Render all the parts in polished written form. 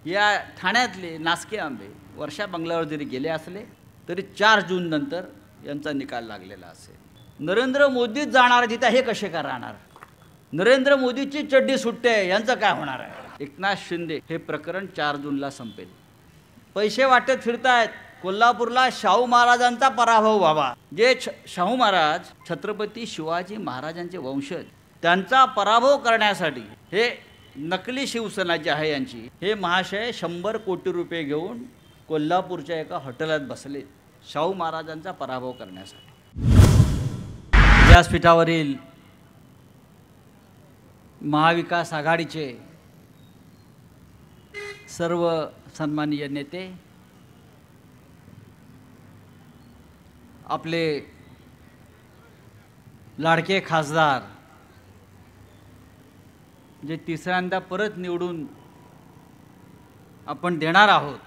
या ठाण्यातले नासके आंबे वर्षा बंगल्यावर जरी गेले असले तरी 4 जून नंतर यांचा निकाल लागलेला असेल। नरेंद्र मोदीच जाणार तिथे हे कसे का राहणार? नरेंद्र मोदीची चड्डी सुटते यांचं काय होणार आहे? एकनाथ शिंदे हे प्रकरण 4 जूनला संपेल। पैसे वाटत फिरतायत कोल्हापूरला शाहू महाराजांचा पराभव व्हावा। जे शाहू महाराज छत्रपती शिवाजी महाराजांचे वंशज त्यांचा पराभव करण्यासाठी हे नकली शिवसेना जी आहे यांची हे महाशय 100 कोटी रुपये घेऊन कोल्हापूरच्या एका हॉटेलात बसले शाहू महाराजांचा पराभव करण्यासाठी। व्यासपीठावरील महाविकास आघाडीचे सर्व सन्माननीय नेते, आपले लाडके खासदार जे तिसऱ्यांदा परत निवडून आपण देणार आहोत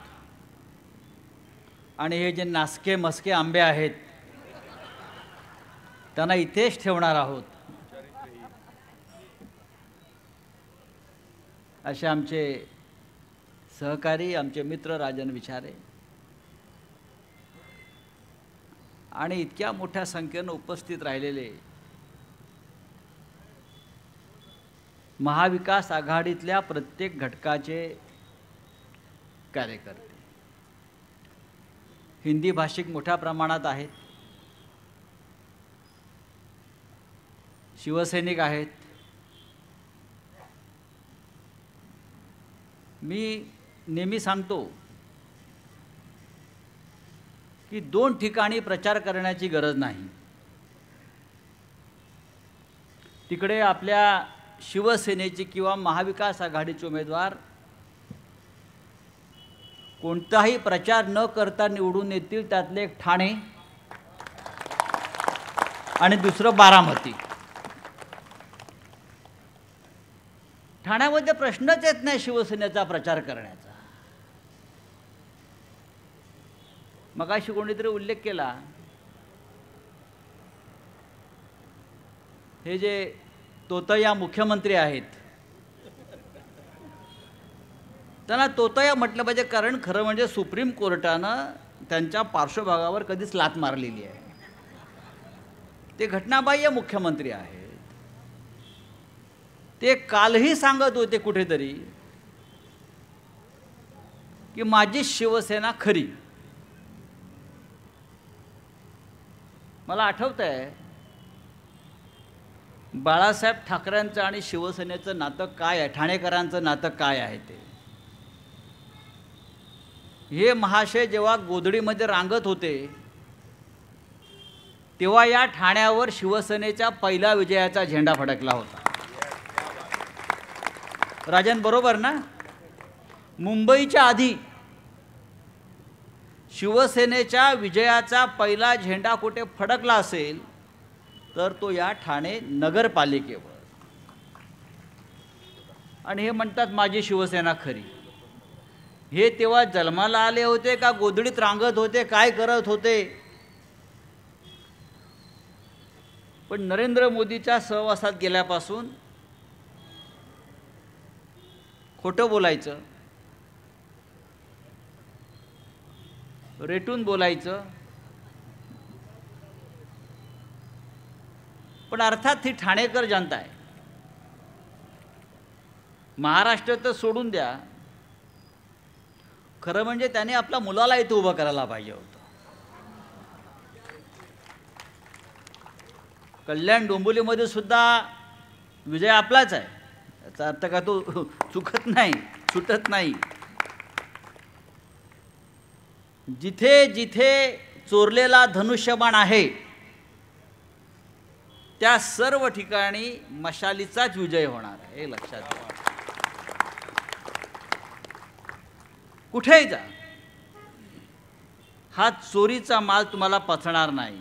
आणि हे जे नासके मस्के आंबे आहेत त्यांना इथेच ठेवणार आहोत, असे आमचे सहकारी आमचे मित्र राजन विचारे आणि इतक्या मोठ्या संख्येने उपस्थित राहिलेले महाविकास आघाडीतल्या प्रत्येक घटकाचे कार्यकर्ते, हिंदी भाषिक मोठ्या प्रमाणात आहेत, शिवसैनिक आहेत। मी नेहमी सांगतो की 2 ठिकाणी प्रचार करण्याची गरज नाही। तिकडे आपल्या शिवसेनेचे किंवा महाविकास आघाडीचे उमेदवार कोणताही प्रचार न करता निवडून येतील, त्यातले एक ठाणे आणि दुसरं बारामती। ठाण्यामध्ये प्रश्नच येत नाही शिवसेनेचा प्रचार करण्याचा। मगाशी कोणीतरी उल्लेख केला, हे जे तोतया मुख्यमंत्री आहेत त्यांना तोतया म्हटलं पाहिजे, कारण खरं म्हणजे सुप्रीम कोर्टानं त्यांच्या पार्श्वभागावर कधीच लाथ मारलेली आहे। ते घटनाबाह्य मुख्यमंत्री आहेत। ते कालही सांगत होते कुठेतरी की माझी शिवसेना खरी। मला आठवतंय बाळासाहेब ठाकरेंचं आणि शिवसेनेचं नातं काय आहे, ठाणेकरांचं नातं काय आहे ते। हे महाशय जेव्हा गोधडीमध्ये रांगत होते तेव्हा या ठाण्यावर शिवसेनेच्या पहिल्या विजयाचा झेंडा फडकला होता। राजन बरोबर ना? मुंबईच्या आधी शिवसेनेच्या विजयाचा पहिला झेंडा कुठे फडकला असेल तर तो या ठाणे नगरपालिकेवर। आणि हे म्हणतात माझी शिवसेना खरी। हे तेव्हा जन्माला आले होते का गोधडीत रांगत होते, काय करत होते? पण नरेंद्र मोदीच्या सहवासात गेल्यापासून खोटं बोलायचं, रेटून बोलायचं, पण अर्थात ही ठाणेकर जनता आहे। महाराष्ट्र तर सोडून द्या, खरं म्हणजे त्याने आपल्या मुलाला इथे उभं करायला पाहिजे होतं। कल्याण डोंबिवलीमध्ये सुद्धा विजय आपलाच आहे, याचा अर्थ का तो चुकत नाही, सुटत नाही। जिथे जिथे चोरलेला धनुष्यबाण आहे त्या सर्व ठिकाणी मशालीचाच विजय होणार आहे, हे लक्षात घ्या। कुठेही जा, हा चोरीचा माल तुम्हाला पचणार नाही,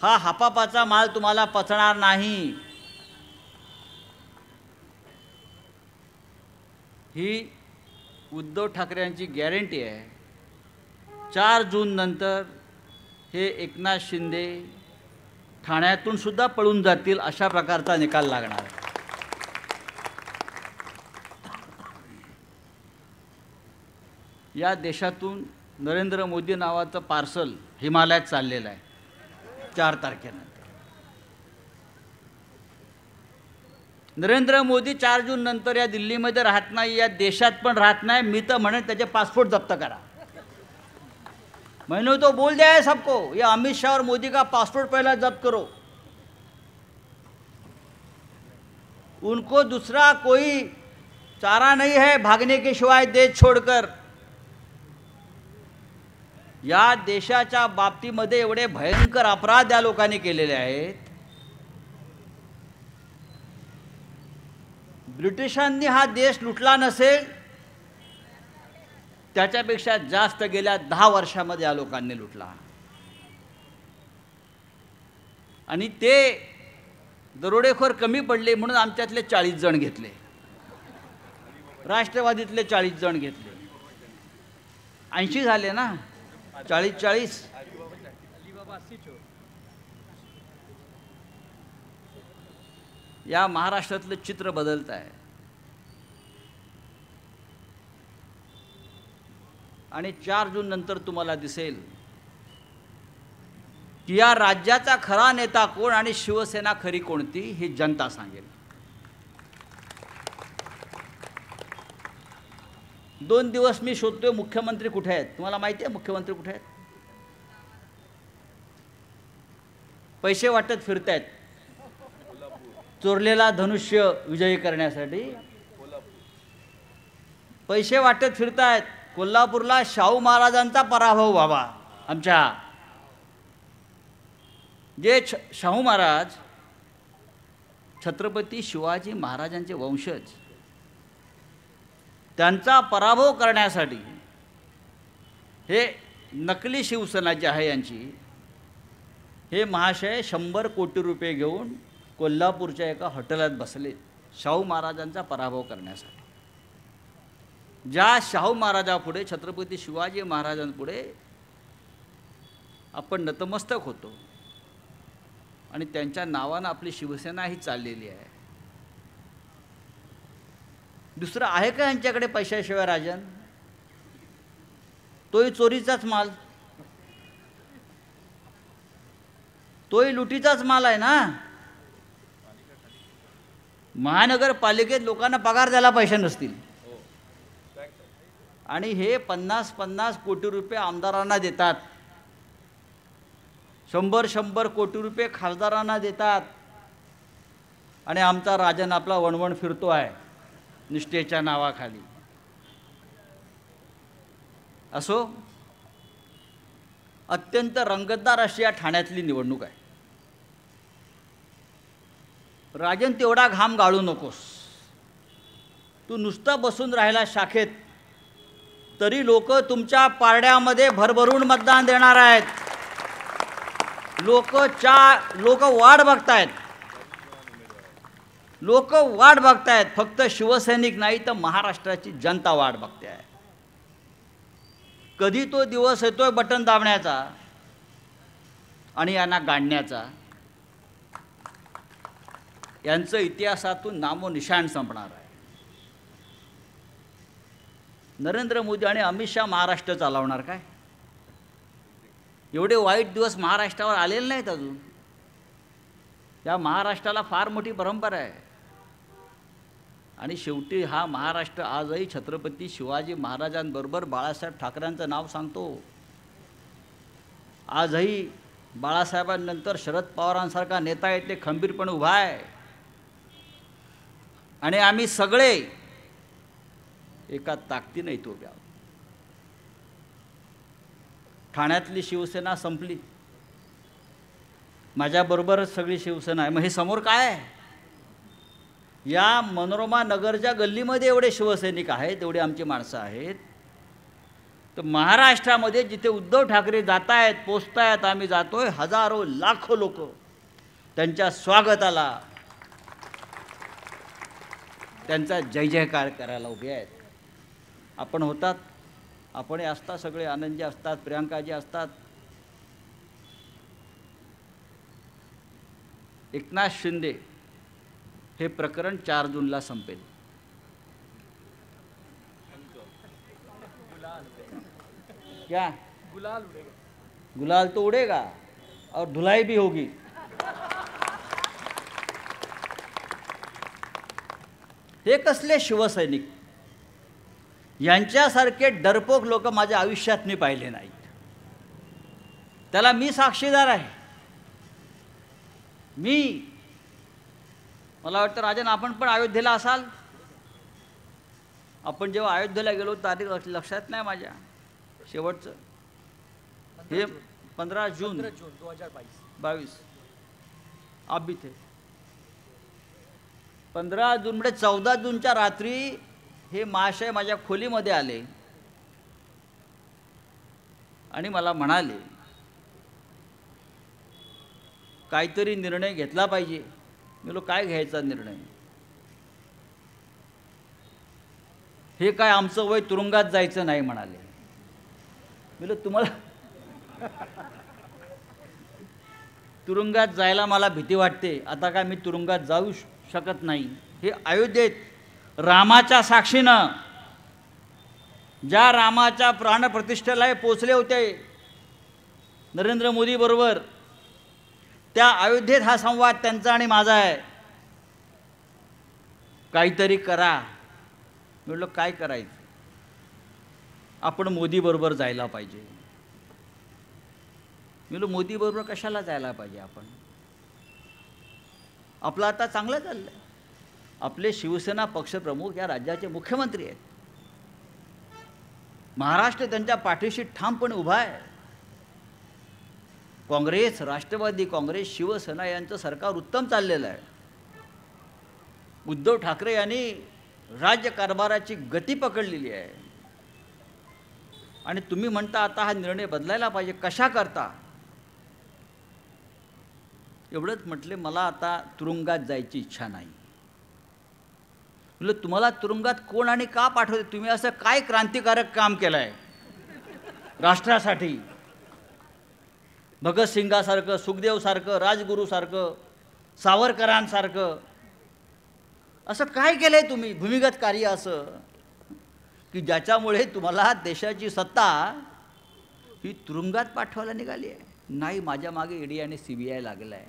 हा हापापाचा माल तुम्हाला पचणार नाही। ही उद्धव ठाकरे यांची गॅरंटी आहे। 4 जून नंतर हे एकनाथ शिंदे ठाण्यातून सुद्धा पळून जातील अशा प्रकारचा निकाल लागणार आहे। या देशातून नरेंद्र मोदी नावाचं पार्सल हिमालयात चाललेलं आहे 4 तारखेनंतर. नरेंद्र मोदी 4 जून नंतर या दिल्लीमध्ये राहत नाही, या देशात पण राहत नाही. मी तर म्हणेन त्याचे पासपोर्ट जप्त करा. मैंने तो बोल दिया है सबको, ये अमित शाह और मोदी का पासपोर्ट पहला जब्त करो. उनको दूसरा कोई चारा नहीं है भागने के सिवाय देश छोड़कर. या देशाच्या बाबतीमध्ये एवढे भयंकर अपराध या लोकांनी केलेले आहेत. ब्रिटिशांनी हा देश लुटला नसेल त्याच्यापेक्षा जास्त गेल्या 10 वर्षामध्ये या लोकांनी लुटला. आणि ते दरोडेखोर कमी पडले म्हणून आमच्यातले 40 जण घेतले, राष्ट्रवादीतले 40 जण घेतले. 80 झाले ना, 40-40. या महाराष्ट्रातलं चित्र बदलत आहे. आणि 4 जून नंतर तुम्हाला दिसेल की या राज्याचा खरा नेता कोण आणि शिवसेना खरी कोणती ही जनता सांगेल. 2 दिवस मी शोधतोय मुख्यमंत्री कुठे आहेत. तुम्हाला माहिती आहे मुख्यमंत्री कुठे आहेत? पैसे वाटत फिरतायत चोरलेला धनुष्य विजयी करण्यासाठी. पैसे वाटत फिरतायत कोल्हापूरला शाहू महाराजांचा पराभव व्हावा. आमच्या जे शाहू महाराज छत्रपती शिवाजी महाराजांचे वंशज, त्यांचा पराभव करण्यासाठी हे नकली शिवसेना जी आहे यांची, हे महाशय 100 कोटी रुपये घेऊन कोल्हापूरच्या एका हॉटेलात बसले शाहू महाराजांचा पराभव करण्यासाठी. ज्या शाहू महाराजापुढे, छत्रपती शिवाजी महाराजांपुढे आपण नतमस्तक होतो आणि त्यांच्या नावानं आपली शिवसेना ही चाललेली आहे. दुसरं आहे का यांच्याकडे पैशाशिवाय राजन? तोही चोरीचाच माल, तोही लुटीचाच माल आहे ना. महानगरपालिकेत लोकांना पगार द्यायला पैसे नसतील आणि हे 50-50 कोटी रुपये आमदारांना देतात, 100-100 कोटी रुपये खासदारांना देतात आणि आमचा राजन आपला वणवण फिरतो आहे निष्ठेच्या नावाखाली. असो, अत्यंत रंगतदार अशी या ठाण्यातली निवडणूक आहे. राजन, तेवढा घाम गाळू नकोस. तू नुसतं बसून राहिला शाखेत तरी लोक तुमच्या पारड्यामध्ये भरभरून मतदान देणार आहेत. लोक वाट बघतायत, लोक वाट बघतायत. फक्त शिवसैनिक नाही तर महाराष्ट्राची जनता वाट बघते आहे. कधी तो दिवस येतोय बटन दाबण्याचा आणि यांना गाडण्याचा. यांचं इतिहासातून नामोनिशाण संपणार आहे. नरेंद्र मोदी आणि अमित शाह महाराष्ट्र चालवणार काय? एवढे वाईट दिवस महाराष्ट्रावर आलेले नाहीत अजून. या महाराष्ट्राला फार मोठी परंपरा आहे आणि शेवटी हा महाराष्ट्र आजही छत्रपती शिवाजी महाराजांबरोबर बाळासाहेब ठाकरेंचं नाव सांगतो. आजही बाळासाहेबांनंतर शरद पवारांसारखा नेता इथे खंबीरपणे उभा आहे आणि आम्ही सगळे एका ताकदीने इथे उभे आहोत. ठाण्यातली शिवसेना संपली, माझ्याबरोबरच सगळी शिवसेना आहे. मग हे समोर काय आहे? या मनोरमा नगरच्या गल्लीमध्ये एवढे शिवसैनिक आहेत, एवढे आमची माणसं आहेत. तर महाराष्ट्रामध्ये जिथे उद्धव ठाकरे जात आहेत, पोचतायत, आम्ही जातोय, हजारो लाखो लोक त्यांच्या स्वागताला, त्यांचा जय जयकार करायला उभे आहेत. आपण होतात, आपण असतात, सगळे आनंदजी असतात, प्रियांकाजी असतात. एकनाथ शिंदे हे प्रकरण 4 जूनला संपेल. क्या गुलाल तो उड़ेगा और धुलाई भी होगी। हे कसले शिवसैनिक, यांच्यासारखे डरपोक लोक माझ्या आयुष्यात मी पाहिले नाहीत। त्याला मी साक्षीदार आहे। मला वाटतं राजन आपण पण अयोध्येला असाल। आपण जेव्हा अयोध्येला गेलो तारीख लक्षात नाही माझ्या, शेवटचं हे 15 जून 2022 आप भी थे। 15 जून म्हणजे 14 जूनच्या रात्री हे महाशय माझ्या खोलीमध्ये आले आणि मला म्हणाले काहीतरी निर्णय घेतला पाहिजे। मी म्हणालो काय घ्यायचा निर्णय? हे काय आमचं वय तुरुंगात जायचं नाही म्हणाले। मी म्हणालो तुम्हाला तुरुंगात जायला मला भीती वाटते, आता काय मी तुरुंगात जाऊ शकत नाही। हे अयोध्येत रामाच्या साक्षीनं ज्या रामाच्या प्राणप्रतिष्ठेला पोचले होते नरेंद्र मोदी बरोबर, त्या अयोध्येत हा संवाद त्यांचा आणि माझा आहे। काहीतरी करा। म्हटलं काय करायचं? आपण मोदी बरोबर जायला पाहिजे। म्हटलं मोदी बरोबर कशाला जायला पाहिजे? आपलं आता चांगलं चाललंय। आपले शिवसेना पक्षप्रमुख या राज्याचे मुख्यमंत्री आहेत। महाराष्ट्र त्यांच्या पाठीशी ठामपणे उभा आहे। काँग्रेस, राष्ट्रवादी काँग्रेस, शिवसेना यांचं सरकार उत्तम चाललेलं आहे। उद्धव ठाकरे यांनी राज्य कारभाराची गती पकडलेली आहे आणि तुम्ही म्हणता आता हा निर्णय बदलायला पाहिजे, कशा करता? एवढंच म्हटले, मला आता तुरुंगात जायची इच्छा नाही। म्हटलं तुम्हाला तुरुंगात कोण आणि का पाठवते? तुम्ही असं काय क्रांतिकारक काम केलं आहे राष्ट्रासाठी? भगतसिंगासारखं, सुखदेवसारखं, राजगुरूसारखं, सावरकरांसारखं असं काय केलं आहे तुम्ही भूमिगत कार्य असं की ज्याच्यामुळे तुम्हाला देशाची सत्ता ही तुरुंगात पाठवायला निघाली आहे? नाही, माझ्या मागे ईडी आणि CBI लागलं आहे।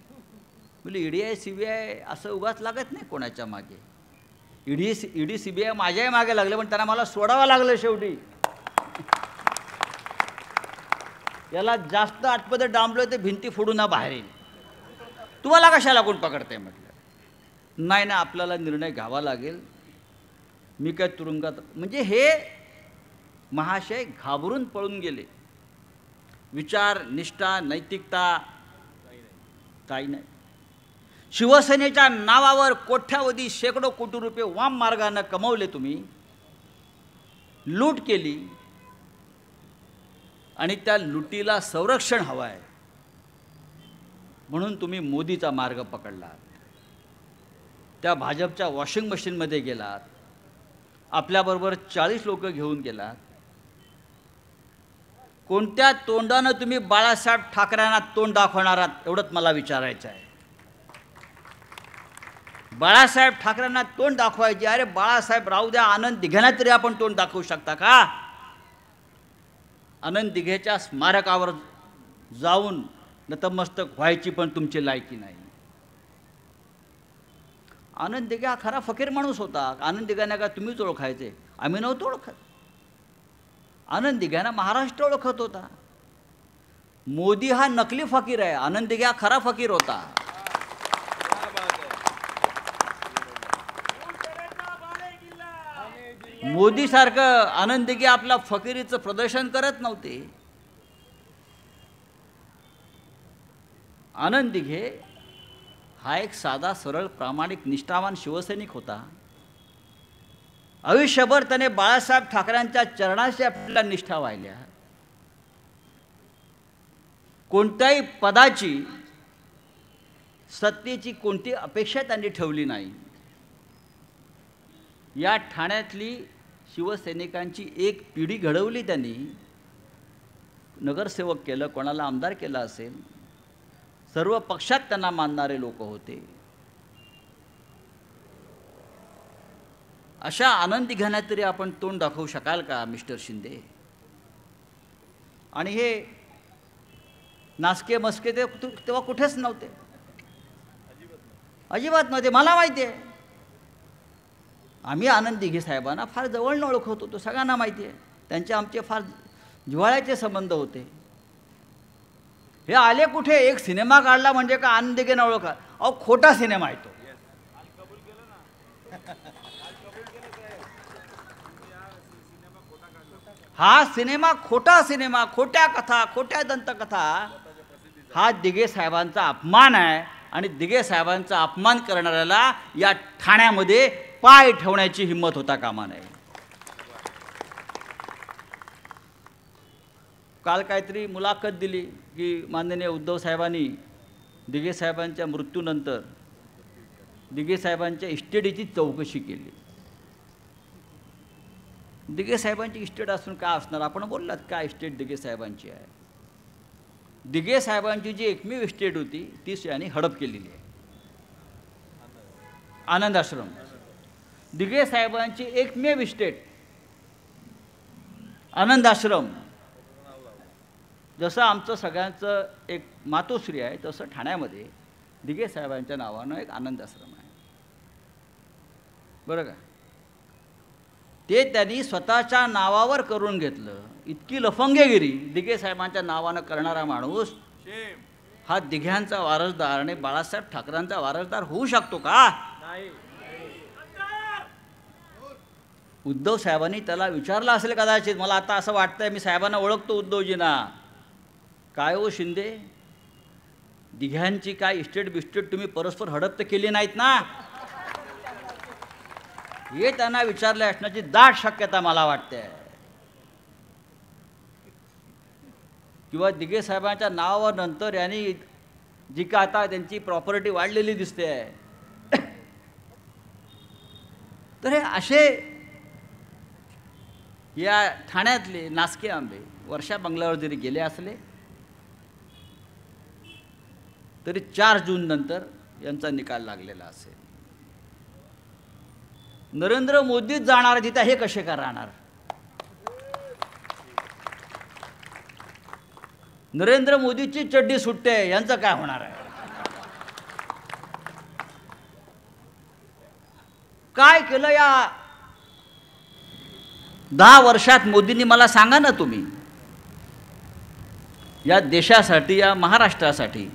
म्हणजे ईडी CBI असं उगाच लागत नाही कोणाच्या मागे। ईडी CBI माझ्याही मागे लागले, पण त्यांना मला सोडावं लागलं शेवटी। याला जास्त आतमध्ये डांबलं ते भिंती फोडून बाहेर येईल। तुम्हाला कशाला कोण पकडते? म्हटलं नाही ना, आपल्याला निर्णय घ्यावा लागेल। मी काय तुरुंगात? म्हणजे हे महाशय घाबरून पळून गेले। विचार, निष्ठा, नैतिकता काही नाही। शिवसेनेच्या नावावर कोट्यावधी शेकडो कोटी रुपये वाम मार्गाने कमवले तुम्ही, लूट केली आणि त्या लुटीला संरक्षण हवं आहे म्हणून तुम्ही मोदीचा मार्ग पकडलात। त्या भाजपच्या वॉशिंग मशीनमध्ये गेलात, आपल्याबरोबर 40 लोक घेऊन गेलात। कोणत्या तोंडानं तुम्ही बाळासाहेब ठाकरेंना तोंड दाखवणार आहात एवढंच मला विचारायचं आहे। बाळासाहेब ठाकरेंना तोंड दाखवायचे, अरे बाळासाहेब राहू द्या, आनंद दिघ्यांना तरी आपण तोंड दाखवू शकता का? आनंद दिघेच्या स्मारकावर जाऊन नतमस्तक व्हायची पण तुमची लायकी नाही। आनंद दिघे हा खरा फकीर माणूस होता। आनंद दिघ्यांना का तुम्हीच ओळखायचे? आम्ही नव्हतो ओळखत। आनंद दिघ्यांना महाराष्ट्र ओळखत होता। मोदी हा नकली फकीर आहे, आनंद दिघे हा खरा फकीर होता। मोदी सारखं आनंद दिघे आपल्या फकिरीचं प्रदर्शन करत नव्हते। आनंद दिघे हा एक साधा, सरळ, प्रामाणिक, निष्ठावान शिवसैनिक होता। आयुष्यभर त्याने बाळासाहेब ठाकरेंच्या चरणाशी आपल्याला निष्ठा वाहिल्या। कोणत्याही पदाची, सत्तेची कोणती अपेक्षा त्यांनी ठेवली नाही। या ठाण्यातली शिवसैनिकांची एक पिढी घडवली त्यांनी। नगरसेवक केलं, कोणाला आमदार केला असेल, सर्व पक्षात त्यांना मानणारे लोक होते। अशा आनंद दिघ्यांना तरी आपण तोंड दाखवू शकाल का मिस्टर शिंदे? आणि हे नासके मस्के ते तेव्हा कुठेच नव्हते, अजिबात नव्हते. मला माहिती आहे, आम्ही आनंद दिघे साहेबांना फार जवळनं ओळखत होतो, सगळ्यांना माहिती आहे. त्यांचे आमचे फार जिव्हाळ्याचे संबंध होते. हे आले कुठे, एक सिनेमा काढला म्हणजे का आनंद दिघेंना ओळखा? अहो खोटा सिनेमा आहे तो. हा सिनेमा खोटा सिनेमा, खोट्या कथा, खोट्या दंतकथा, हा दिघे साहेबांचा अपमान आहे. आणि दिघे साहेबांचा अपमान करणाऱ्याला या ठाण्यामध्ये पाय ठेवण्याची हिंमत होता कामा नये. काल काहीतरी मुलाखत दिली की माननीय उद्धव साहेबांनी दिघे साहेबांच्या मृत्यूनंतर दिघे साहेबांच्या इस्टेटीची चौकशी केली. दिघे साहेबांची इस्टेट असून काय असणार? आपण बोललात काय इस्टेट दिघे साहेबांची आहे. दिघे साहेबांची जी एकमेव इस्टेट होती ती यांनी हडप केलेली आहे, आनंद आश्रम. दिघे साहेबांची एकमेव इस्टेट आनंद आश्रम. जसं आमचं सगळ्यांचं एक मातोश्री आहे तसं ठाण्यामध्ये दिघे साहेबांच्या नावानं एक आनंद आश्रम आहे, बरं का. ते त्यांनी स्वतःच्या नावावर करून घेतलं. इतकी लफंगेगिरी दिघे साहेबांच्या नावानं करणारा माणूस हा दिघ्यांचा वारसदार आणि बाळासाहेब ठाकरेंचा वारसदार होऊ शकतो का? उद्धव साहेबांनी त्याला विचारलं असेल कदाचित. मला आता असं वाटतंय, मी साहेबांना ओळखतो उद्धवजींना. काय हो शिंदे, दिघ्यांची काय इस्टेट बिस्टेट तुम्ही परस्पर हडप तर केली नाहीत ना? हे त्यांना विचारले असण्याची दाट शक्यता मला वाटते. किंवा दिघे साहेबांच्या नावावर नंतर यांनी जी का आता त्यांची प्रॉपर्टी वाढलेली दिसते आहे, तर हे असे या ठाण्यातले नासके आंबे वर्षा बंगल्यावर जरी गेले असले तरी 4 जून नंतर यांचा निकाल लागलेला असेल. नरेंद्र मोदीच जाणार तिथे, हे कसे का राहणार? नरेंद्र मोदीची चड्डी सुटते, यांचं काय होणार आहे? काय केलं या 10 वर्षात मोदींनी? मला सांगा ना तुम्ही, या देशासाठी, या महाराष्ट्रासाठी,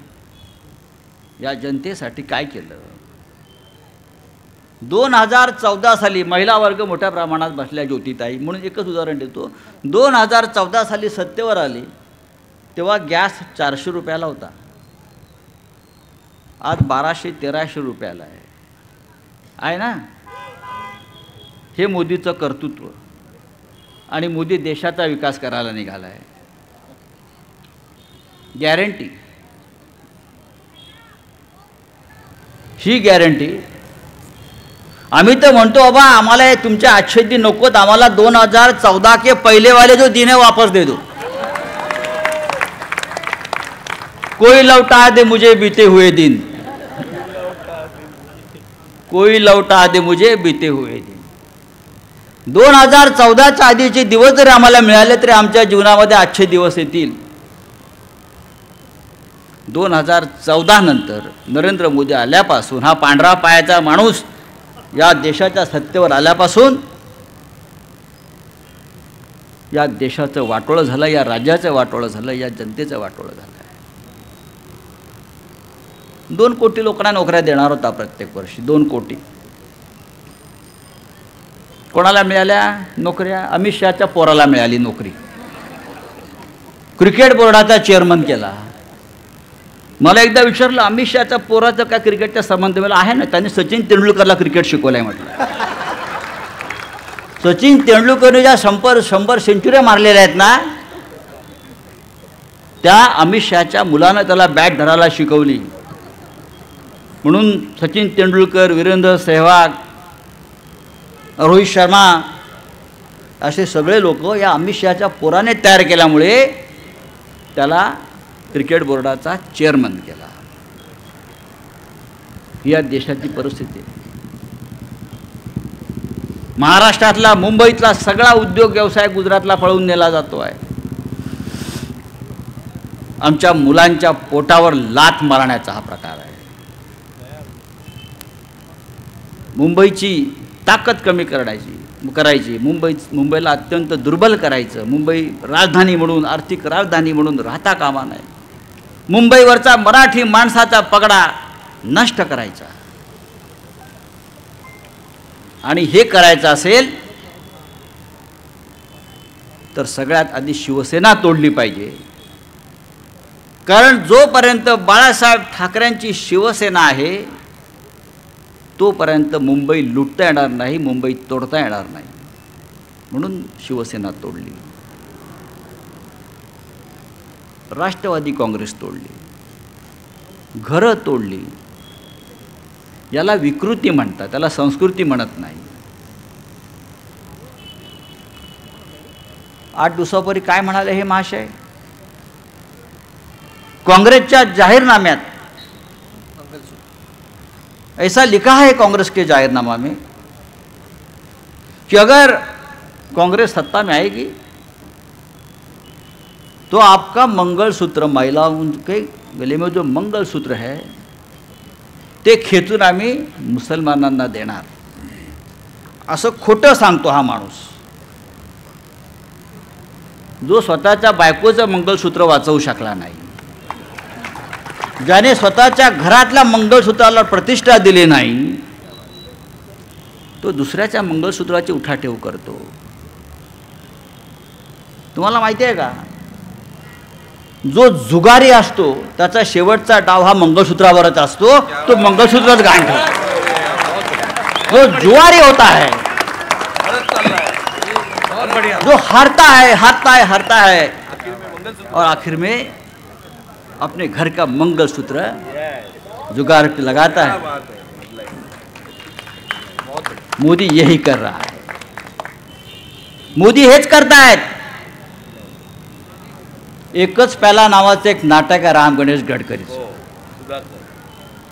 या जनतेसाठी काय केलं? 2014 साली महिला वर्ग मोठ्या प्रमाणात बसल्या ज्योतिताई, म्हणून एकच उदाहरण देतो. 2014 साली सत्तेवर आली तेव्हा गॅस 400 रुपयाला होता, आज 1200-1300 रुपयाला आहे ना? हे मोदीचं कर्तृत्व. आणि मोदी देशाचा विकास करायला निघाला आहे. गॅरंटी, ही गॅरंटी आम्ही तर म्हणतो बाबा आम्हाला तुमच्या 800 दिन नकोत, आम्हाला 2014 के पहले वाले जो दिन है वापस दे दो. कोई लौटा दे मुझे बीते हुए दिन, कोई लौटा दे मुझे बीते हुए दिन. 2014च्या आधीचे दिवस जर आम्हाला मिळाले तरी आमच्या जीवनामध्ये 800 दिवस येतील. 2014 नंतर नरेंद्र मोदी आल्यापासून, हा पांढरा पायाचा माणूस या देशाच्या सत्तेवर आल्यापासून या देशाचं वाटोळं झालं, या राज्याचं वाटोळं झालं, या जनतेचं वाटोळं झालं. 2 कोटी लोकांना नोकऱ्या देणार होता प्रत्येक वर्षी, 2 कोटी. कोणाला मिळाल्या नोकऱ्या? अमित शहाच्या पोराला मिळाली नोकरी, क्रिकेट बोर्डाचा चेअरमन केला. मला एकदा विचारलं, अमित शहाच्या पोराचं काय क्रिकेटचा संबंध? मला आहे ना, त्यांनी सचिन तेंडुलकरला क्रिकेट शिकवलंय म्हटलं. सचिन तेंडुलकरने ज्या 100 सेंचुऱ्या मारलेल्या आहेत ना, त्या अमित शहाच्या मुलानं त्याला बॅट धरायला शिकवली. म्हणून सचिन तेंडुलकर, वीरेंद्र सहवाग, रोहित शर्मा असे सगळे लोक या अमित शहाच्या पोराने तयार केल्यामुळे त्याला क्रिकेट बोर्डाचा चेअरमन केला. ही या देशाची परिस्थिती. महाराष्ट्रातला, मुंबईतला सगळा उद्योग व्यवसाय गुजरातला पळवून नेला जातो आहे. आमच्या मुलांच्या पोटावर लाथ मारण्याचा हा प्रकार आहे. मुंबईची ताकद कमी करायची, मुंबईला अत्यंत दुर्बल करायचं, मुंबई राजधानी म्हणून, आर्थिक राजधानी म्हणून राहता कामा नये, मुंबईवरचा मराठी माणसाचा पगडा नष्ट करायचा. आणि हे करायचं असेल तर सगळ्यात आधी शिवसेना तोडली पाहिजे. कारण जोपर्यंत बाळासाहेब ठाकरेंची शिवसेना आहे तोपर्यंत मुंबई लुटता येणार नाही, मुंबई तोडता येणार नाही. म्हणून शिवसेना तोडली, राष्ट्रवादी काँग्रेस तोडली, घरं तोडली. याला विकृती म्हणतात, त्याला संस्कृती म्हणत नाही. 8 दिवसापूर्वी काय म्हणाले हे महाशय? कांग्रेसच्या जाहीरनाम्यात ऐसा लिखा है कांग्रेस के जाहिरनामा में कि अगर कांग्रेस सत्ता में आएगी तो आपका मंगलसूत्र, महिलाओं के गले में जो मंगलसूत्र है ते खेचून आम्ही मुसलमानांना देणार. असं खोटं सांगतो हा माणूस, जो स्वतःच्या बायकोचं मंगलसूत्र वाचवू शकला नाही, ज्याने स्वतःच्या घरातल्या मंगळसूत्राला प्रतिष्ठा दिली नाही, तो दुसऱ्याच्या मंगळसूत्राची उठाठेव करतो. तुम्हाला माहिती आहे का, जो जुगारी असतो त्याचा शेवटचा डाव हा मंगळसूत्रावरच असतो, तो मंगळसूत्रच गाण ठेवतो. जो जुआरी होता है, जो हारता है और आखिर में अपने घर का मंगलसूत्र जुगाड़ पे लगाता है. मोदी यही कर रहा है, मोदी हेच करतायत. एकच प्याला नावाचं एक नाटक आहे राम गणेश गडकरीचं,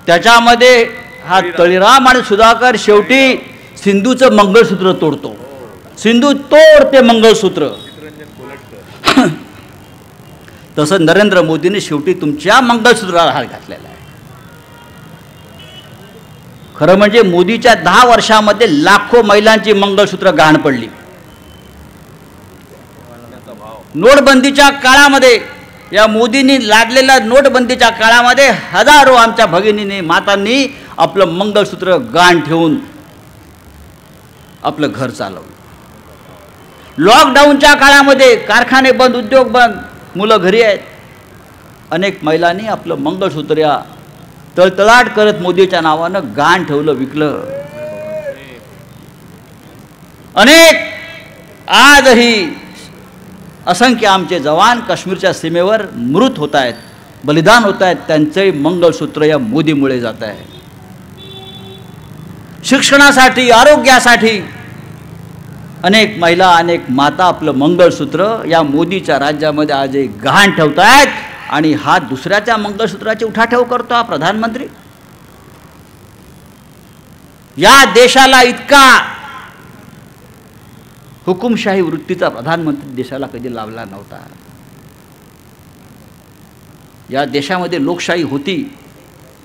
त्याच्यामध्ये हा तळीराम आणि सुधाकर शेवटी सिंधूचं मंगळसूत्र तोडतो. सिंधू तोडते मंगळसूत्र. तसं नरेंद्र मोदीने शेवटी तुमच्या मंगळसूत्राला हात घातलेला आहे. खरं म्हणजे मोदीच्या 10 वर्षामध्ये लाखो महिलांची मंगळसूत्र गहाण पडली. नोटबंदीच्या काळामध्ये, या मोदींनी लादलेल्या नोटबंदीच्या काळामध्ये हजारो आमच्या भगिनींनी, मातांनी आपलं मंगळसूत्र गहाण ठेवून आपलं घर चालवलं. लॉकडाऊनच्या काळामध्ये कारखाने बंद, उद्योग बंद, मुलं घरी आहेत, अनेक महिलांनी आपलं मंगळसूत्र या तळतळाट करत मोदीच्या नावानं गहाण ठेवलं, विकलं. अनेक आजही असंख्य आमचे जवान काश्मीरच्या सीमेवर मृत होत आहेत, बलिदान होत आहेत, त्यांचे मंगळसूत्र या मोदीमुळे जात आहे. शिक्षणासाठी, आरोग्यासाठी अनेक महिला, अनेक माता आपलं मंगळसूत्र या मोदीच्या राज्यामध्ये आज एक गहाण ठेवत आहेत. आणि हा दुसऱ्याच्या मंगळसूत्राची उठाठेव करतो हा प्रधानमंत्री. या देशाला इतका हुकुमशाही वृत्तीचा प्रधानमंत्री देशाला कधी लाभला नव्हता. या देशामध्ये लोकशाही होती,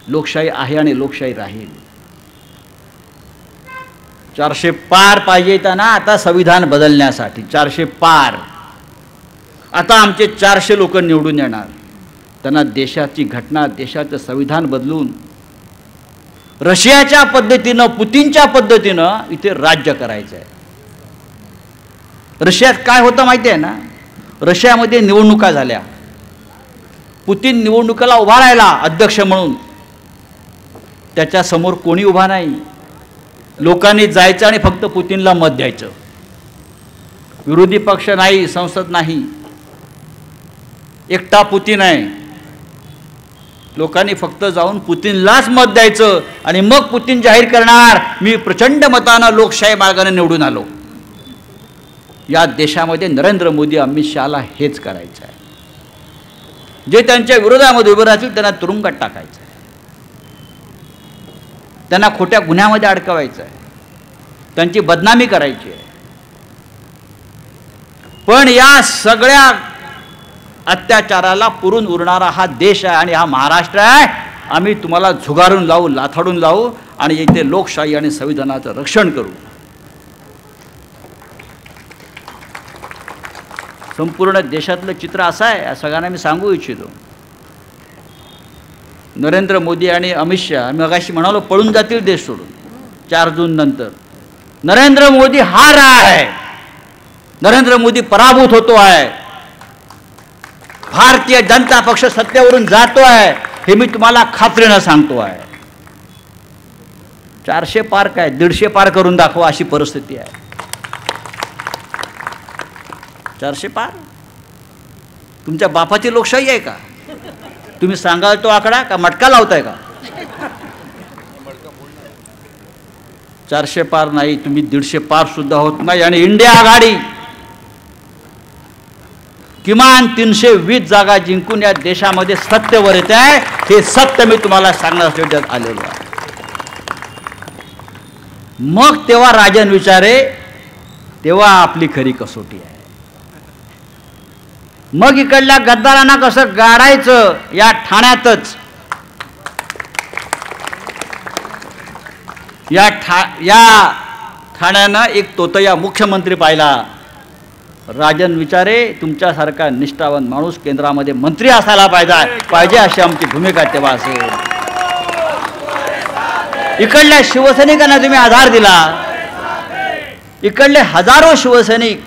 लोकशाही आहे आणि लोकशाही राहील. 400 पार पाहिजे ना आता संविधान बदलण्यासाठी, 400 पार. आता आमचे 400 लोक निवडून येणार, त्यांना देशाची घटना, देशाचं संविधान बदलून रशियाच्या पद्धतीनं, पुतीनच्या पद्धतीनं इथे राज्य करायचं आहे. रशियात काय होतं माहिती आहे ना, रशियामध्ये निवडणुका झाल्या, पुतीन निवडणुकीला उभा राहिला अध्यक्ष म्हणून, त्याच्यासमोर कोणी उभा नाही. लोकांनी जायचं आणि फक्त पुतीनला मत द्यायचं. विरोधी पक्ष नाही, संसद नाही, एकटा पुतीन आहे. लोकांनी फक्त जाऊन पुतीनलाच मत द्यायचं आणि मग पुतीन जाहीर करणार, मी प्रचंड मतानं लोकशाही मार्गाने निवडून आलो. या देशामध्ये नरेंद्र मोदी, अमित शहाला हेच करायचं आहे. जे त्यांच्या विरोधामध्ये उभे राहतील त्यांना तुरुंगात टाकायचं आहे, त्यांना खोट्या गुन्ह्यामध्ये अडकवायचं आहे, त्यांची बदनामी करायची आहे. पण या सगळ्या अत्याचाराला पुरून उरणारा हा देश आहे आणि हा महाराष्ट्र आहे. आम्ही तुम्हाला झुगारून लावू, लाथाडून लावू आणि इथे लोकशाही आणि संविधानाचं रक्षण करू. संपूर्ण देशातलं चित्र असं आहे, या सगळ्यांना मी सांगू इच्छितो. नरेंद्र मोदी आणि अमित शहा, मी मगाशी म्हणालो पळून जातील देश सोडून 4 जून नंतर. नरेंद्र मोदी हार रहा है, नरेंद्र मोदी पराभूत होतो आहे, भारतीय जनता पक्ष सत्तेवरून जातो आहे, हे मी तुम्हाला खात्रीनं सांगतो आहे. 400 पार काय 150 पार करून दाखवा अशी परिस्थिती आहे. 400 पार तुमच्या बापाची लोकशाही आहे का? तुम्ही सांगाल तो आकडा का मटका लावताय का? 400 पार नाही, तुम्ही 150 पार सुद्धा होत नाही. आणि इंडिया आघाडी किमान 320 जागा जिंकून या देशामध्ये सत्तेवर येत आहे. हे सत्य मी तुम्हाला सांगण्यासाठी आलेलो आहे. मग तेव्हा राजन विचारे, तेव्हा आपली खरी कसोटी आहे. मग इकडल्या गद्दारांना कसं गाडायचं या ठाण्यातच, या ठाण्यानं एक तोतया मुख्यमंत्री पाहिला. राजन विचारे तुमच्यासारखा निष्ठावंत माणूस केंद्रामध्ये मंत्री असायला पाहिजे अशी आमची भूमिका तेव्हा असेल. इकडल्या शिवसैनिकांना तुम्ही आधार दिला. इकडले हजारो शिवसैनिक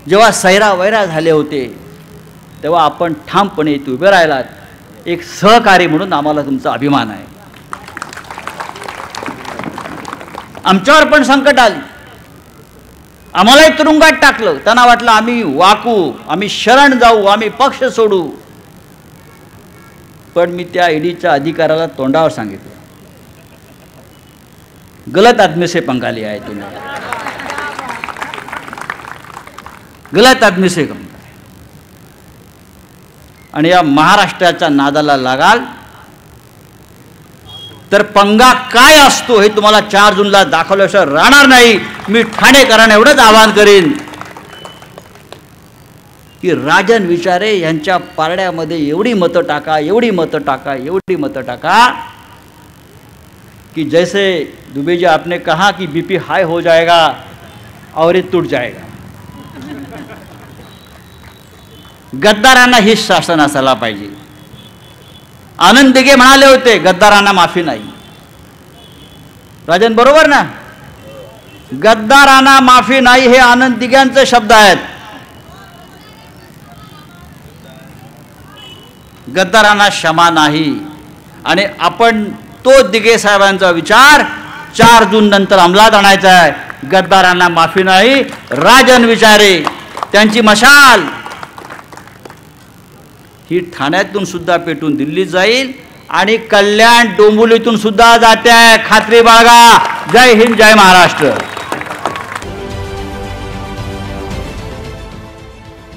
जेव्हा सैरावैरा झाले होते तेव्हा आपण ठामपणे इथे उभे राहिलात. एक सहकारी म्हणून आम्हाला तुमचा अभिमान आहे. आमच्यावर पण संकट आली, आम्हालाही तुरुंगात टाकलं. त्यांना वाटलं आम्ही वाकू, आम्ही शरण जाऊ, आम्ही पक्ष सोडू. पण मी त्या ईडीच्या अधिकाऱ्याला तोंडावर सांगितलं, गलत आदमी से पंगा लिया है तुम्ही, गलत आदमी से पंगा. आणि या महाराष्ट्राच्या नादाला लागाल तर पंगा काय असतो हे तुम्हाला 4 जूनला दाखवल्याशिवाय राहणार नाही. मी ठाणेकरांना एवढंच आवाहन करीन की राजन विचारे यांच्या पारड्यामध्ये एवढी मतं टाका, एवढी मतं टाका, एवढी मतं टाका कि जैसे दुबे जी आपने कहा कि बीपी हाई हो जाएगा और ये टूट जाएगा. गद्दारांना ही शासन असायला पाहिजे. आनंद दिघे म्हणाले होते गद्दारांना माफी नाही. राजन बरोबर ना? गद्दारांना माफी नाही हे आनंद दिघ्यांचे शब्द आहेत. गद्दारांना क्षमा नाही. आणि आपण तो दिघे साहेबांचा विचार 4 जून नंतर अंमलात आणायचा आहे. गद्दारांना माफी नाही. राजन विचारे त्यांची मशाल ही ठाण्यातून सुद्धा पेटून दिल्लीत जाईल आणि कल्याण डोंबिवलीतून सुद्धा जाते आहे. खात्री बाळगा. जय हिंद, जय महाराष्ट्र.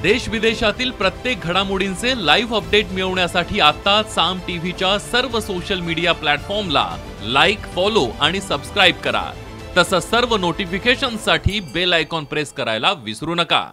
देश विदेशातील प्रत्येक घडामोडींचे लाईव्ह अपडेट मिळवण्यासाठी आता साम टीव्हीच्या सर्व सोशल मीडिया प्लॅटफॉर्मला लाईक, फॉलो आणि सबस्क्राईब करा. तसंच सर्व नोटिफिकेशनसाठी बेल आयकॉन प्रेस करायला विसरू नका.